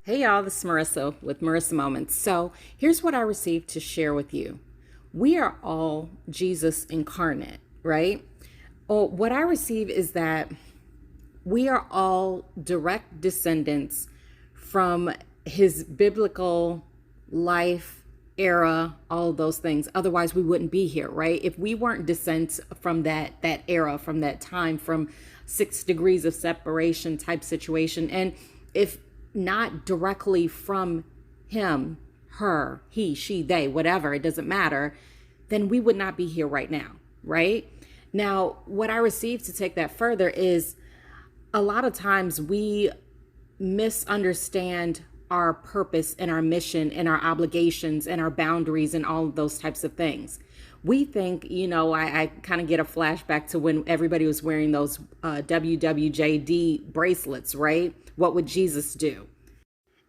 Hey y'all, this is Marissa with Marissa Moments. So here's what I received to share with you. We are all Jesus incarnate, right? Oh, what I receive is that we are all direct descendants from his biblical life era, all of those things. Otherwise we wouldn't be here, right? If we weren't descendants from that era, from that time, from 6 degrees of separation type situation, and if not directly from him, her, he, she, they, whatever, it doesn't matter, then we would not be here right now, right? Now, what I received to take that further is a lot of times we misunderstand our purpose and our mission and our obligations and our boundaries and all of those types of things. We think, I kind of get a flashback to when everybody was wearing those WWJD bracelets, right? What would Jesus do?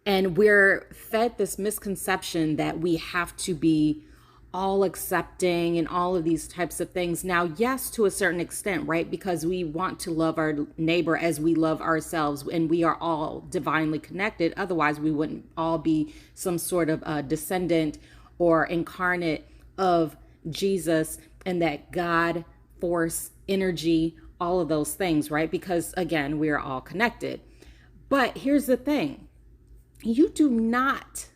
And we're fed this misconception that we have to be all accepting and all of these types of things. Now, yes, to a certain extent, right? Because we want to love our neighbor as we love ourselves, and we are all divinely connected. Otherwise, we wouldn't all be some sort of descendant or incarnate of Jesus and that God force energy, all of those things, right? Because again, we are all connected. But here's the thing. You do not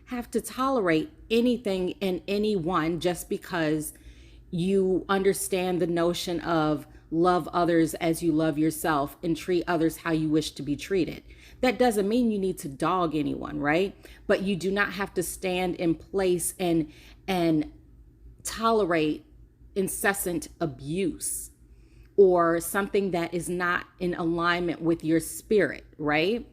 have to tolerate anything and anyone just because you understand the notion of love others as you love yourself and treat others how you wish to be treated. That doesn't mean you need to dog anyone, right? But you do not have to stand in place and tolerate incessant abuse or something that is not in alignment with your spirit, right?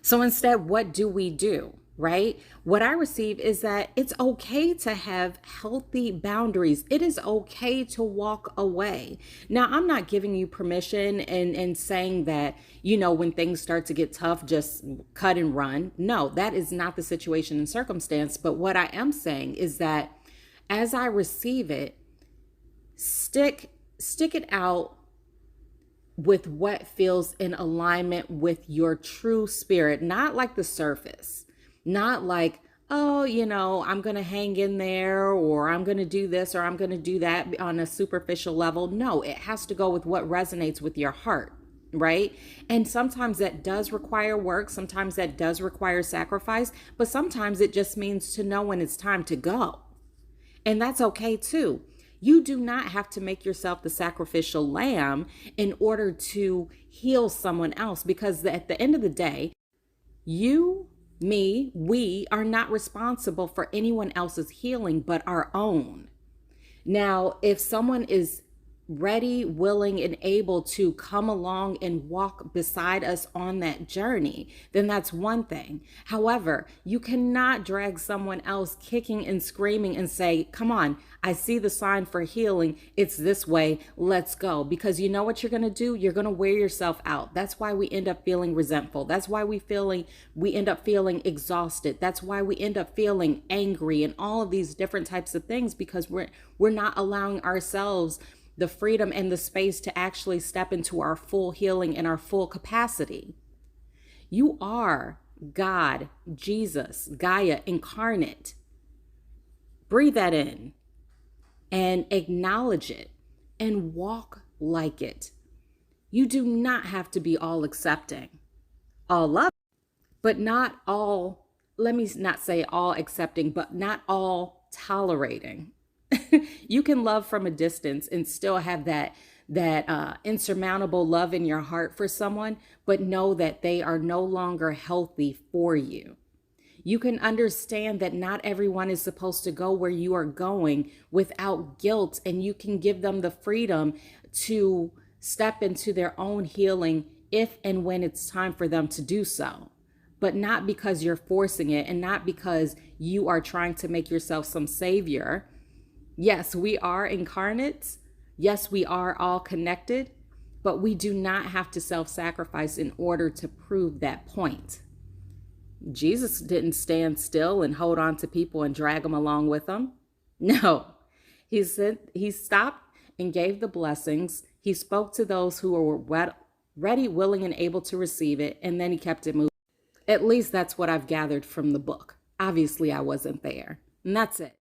So instead, what do? Right? What I receive is that it's okay to have healthy boundaries. It is okay to walk away. Now, I'm not giving you permission and saying that, when things start to get tough, just cut and run. No, that is not the situation and circumstance. But what I am saying is that as I receive it, stick it out with what feels in alignment with your true spirit, not like the surface, not like, oh, I'm going to hang in there, or I'm going to do this, or I'm going to do that on a superficial level. No, it has to go with what resonates with your heart, right? And sometimes that does require work. Sometimes that does require sacrifice, but sometimes it just means to know when it's time to go. And that's okay too. You do not have to make yourself the sacrificial lamb in order to heal someone else, because at the end of the day, you, me, we are not responsible for anyone else's healing but our own. Now, if someone is ready, willing, and able to come along and walk beside us on that journey, then that's one thing. However, you cannot drag someone else kicking and screaming and say, come on, I see the sign for healing. It's this way. Let's go. Because you know what you're going to do? You're going to wear yourself out. That's why we end up feeling resentful. That's why we end up feeling exhausted. That's why we end up feeling angry and all of these different types of things, because we're not allowing ourselves the freedom and the space to actually step into our full healing and our full capacity. You are God, Jesus, Gaia incarnate. Breathe that in and acknowledge it and walk like it. You do not have to be all accepting, all loving, but not all, let me not say all accepting, but not all tolerating. You can love from a distance and still have that insurmountable love in your heart for someone, but know that they are no longer healthy for you. You can understand that not everyone is supposed to go where you are going without guilt, and you can give them the freedom to step into their own healing if and when it's time for them to do so. But not because you're forcing it, and not because you are trying to make yourself some savior. Yes, we are incarnates. Yes, we are all connected, but we do not have to self-sacrifice in order to prove that point. Jesus didn't stand still and hold on to people and drag them along with him. No, he stopped and gave the blessings. He spoke to those who were ready, willing, and able to receive it, and then he kept it moving. At least that's what I've gathered from the book. Obviously, I wasn't there. And that's it.